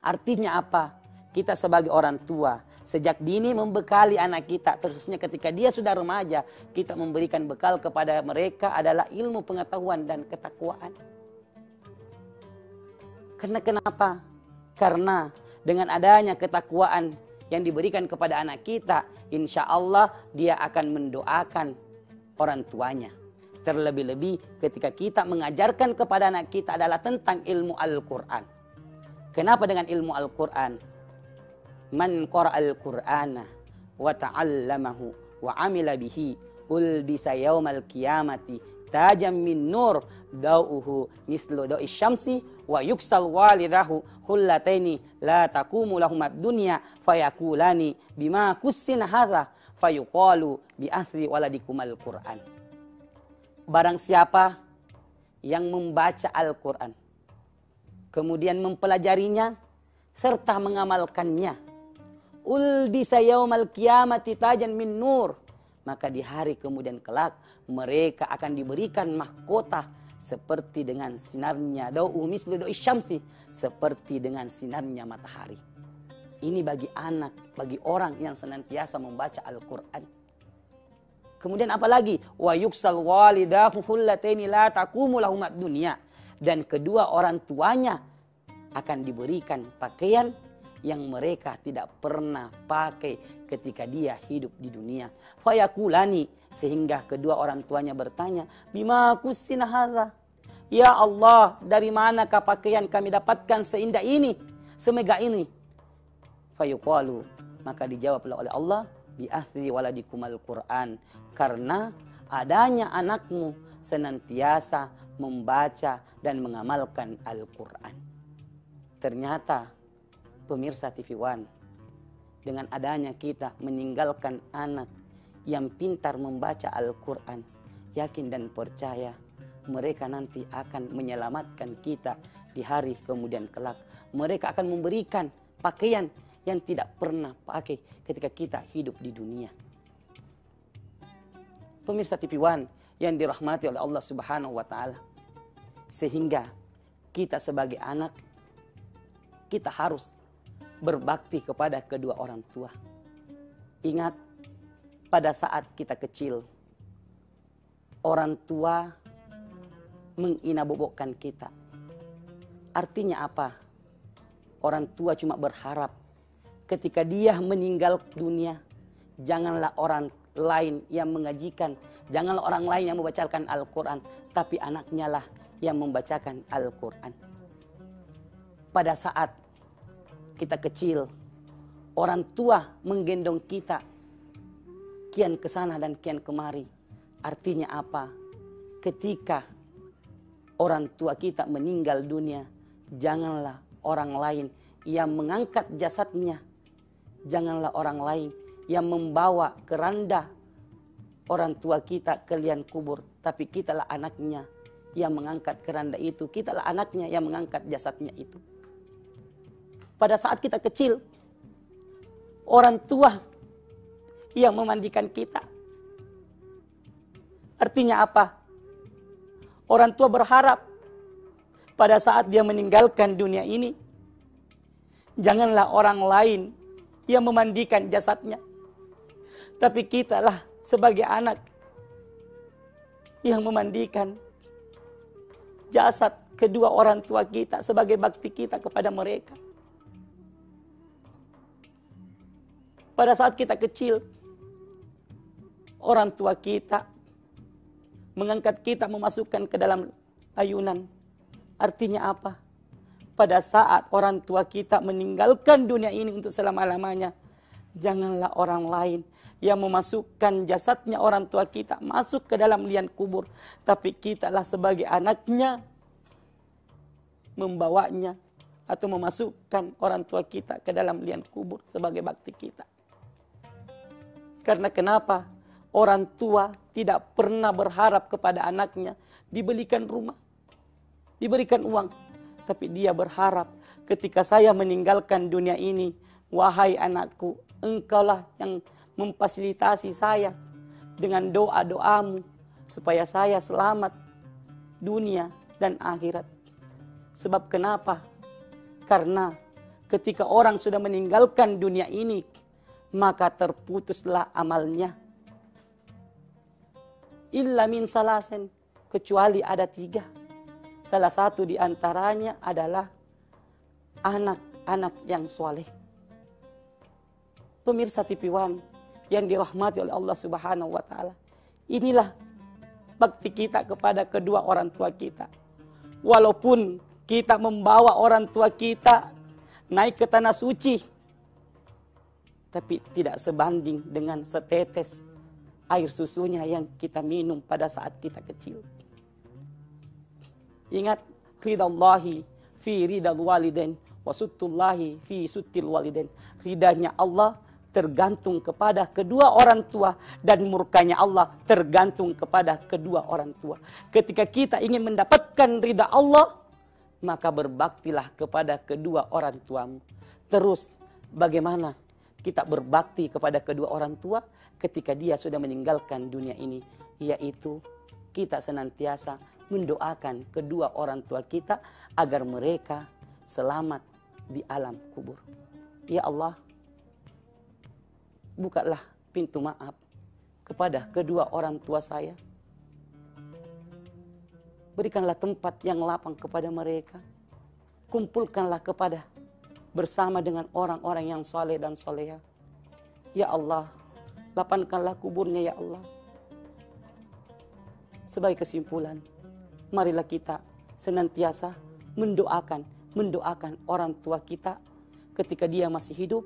Artinya apa? Kita sebagai orang tua, sejak dini membekali anak kita, terusnya ketika dia sudah remaja, kita memberikan bekal kepada mereka adalah ilmu pengetahuan dan ketakwaan. Karena kenapa? Karena dengan adanya ketakwaan yang diberikan kepada anak kita, insya Allah dia akan mendoakan orang tuanya. Terlebih-lebih ketika kita mengajarkan kepada anak kita adalah tentang ilmu Al-Quran. Kenapa dengan ilmu Al-Quran? Man qara'al Qur'ana wa ta'allamahu wa amila bihi ulbisa yaumal qiyamati tajam min nur dau'uhu mislu dau'i syamsi wa yuksal walidahu khullataini la taqumu lahumad dunya fayakulani bima kussina hadha fayuqalu bi athri waladikumal Qur'an. Barang siapa yang membaca Al-Quran kemudian mempelajarinya serta mengamalkannya, ulbisa yaumal qiyamati tajan min nur, maka di hari kemudian kelak mereka akan diberikan mahkota seperti dengan sinarnya dau'u mislu dau'i syamsi, seperti dengan sinarnya matahari. Ini bagi anak, bagi orang yang senantiasa membaca Al-Quran. Kemudian apalagi wa yuksal walidahu hullataini la taqumu lahumad dunya, dan kedua orang tuanya akan diberikan pakaian yang mereka tidak pernah pakai ketika dia hidup di dunia. Fayakulani, sehingga kedua orang tuanya bertanya, bima kussina hadza? Ya Allah, dari manakah pakaian kami dapatkan seindah ini, semegah ini? Fayuqalu, maka dijawablah oleh Allah, bi athri waladikumal Qur'an, karena adanya anakmu senantiasa membaca dan mengamalkan Al-Quran. Ternyata pemirsa TV One, dengan adanya kita meninggalkan anak yang pintar membaca Al-Quran, yakin dan percaya mereka nanti akan menyelamatkan kita di hari kemudian kelak. Mereka akan memberikan pakaian yang tidak pernah pakai ketika kita hidup di dunia. Pemirsa TV One yang dirahmati oleh Allah Subhanahu wa Ta'ala, sehingga kita sebagai anak, kita harus berbakti kepada kedua orang tua. Ingat, pada saat kita kecil, orang tua menginabobokkan kita. Artinya apa? Orang tua cuma berharap ketika dia meninggal dunia, janganlah orang lain yang mengajikan, janganlah orang lain yang membacakan Al-Quran, tapi anaknya lah yang membacakan Al-Quran. Pada saat kita kecil, orang tua menggendong kita kian ke sana dan kian kemari. Artinya apa? Ketika orang tua kita meninggal dunia, janganlah orang lain yang mengangkat jasadnya, janganlah orang lain yang membawa keranda orang tua kita ke liang kubur, tapi kitalah anaknya yang mengangkat keranda itu, kitalah anaknya yang mengangkat jasadnya itu. Pada saat kita kecil, orang tua yang memandikan kita. Artinya apa? Orang tua berharap pada saat dia meninggalkan dunia ini, janganlah orang lain yang memandikan jasadnya, tapi kitalah sebagai anak yang memandikan jasad kedua orang tua kita sebagai bakti kita kepada mereka. Pada saat kita kecil, orang tua kita mengangkat kita, memasukkan ke dalam ayunan. Artinya apa? Pada saat orang tua kita meninggalkan dunia ini untuk selama-lamanya, janganlah orang lain yang memasukkan jasadnya orang tua kita masuk ke dalam liang kubur, tapi kitalah sebagai anaknya membawanya atau memasukkan orang tua kita ke dalam liang kubur sebagai bakti kita. Karena kenapa? Orang tua tidak pernah berharap kepada anaknya dibelikan rumah, diberikan uang. Tapi dia berharap ketika saya meninggalkan dunia ini, wahai anakku, engkaulah yang memfasilitasi saya dengan doa-doamu supaya saya selamat dunia dan akhirat. Sebab kenapa? Karena ketika orang sudah meninggalkan dunia ini, maka terputuslah amalnya. Illa min salasen, kecuali ada 3. Salah satu di antaranya adalah anak-anak yang soleh. Pemirsa TV One yang dirahmati oleh Allah Subhanahu wa Ta'ala, inilah bakti kita kepada kedua orang tua kita. Walaupun kita membawa orang tua kita naik ke tanah suci, tapi tidak sebanding dengan setetes air susunya yang kita minum pada saat kita kecil. Ingat, ridallahi fi ridal walidain wa suttullahi fi suttil walidain. Ridanya Allah tergantung kepada kedua orang tua, dan murkanya Allah tergantung kepada kedua orang tua. Ketika kita ingin mendapatkan ridha Allah, maka berbaktilah kepada kedua orang tuamu. Terus bagaimana kita berbakti kepada kedua orang tua ketika dia sudah meninggalkan dunia ini? Yaitu kita senantiasa mendoakan kedua orang tua kita agar mereka selamat di alam kubur. Ya Allah, bukalah pintu maaf kepada kedua orang tua saya. Berikanlah tempat yang lapang kepada mereka. Kumpulkanlah bersama dengan orang-orang yang soleh dan soleha. Ya Allah, lapangkanlah kuburnya ya Allah. Sebagai kesimpulan, marilah kita senantiasa mendoakan orang tua kita ketika dia masih hidup.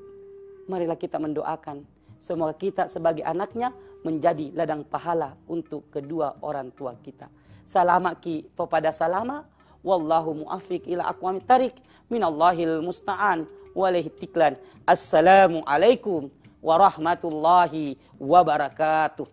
Marilah kita mendoakan semoga kita sebagai anaknya menjadi ladang pahala untuk kedua orang tua kita. Salamaki kepada salama, wallahu muafiq ila aqwamit tariq, minallahil musta'an walaihi tiklan. Assalamualaikum warahmatullahi wabarakatuh.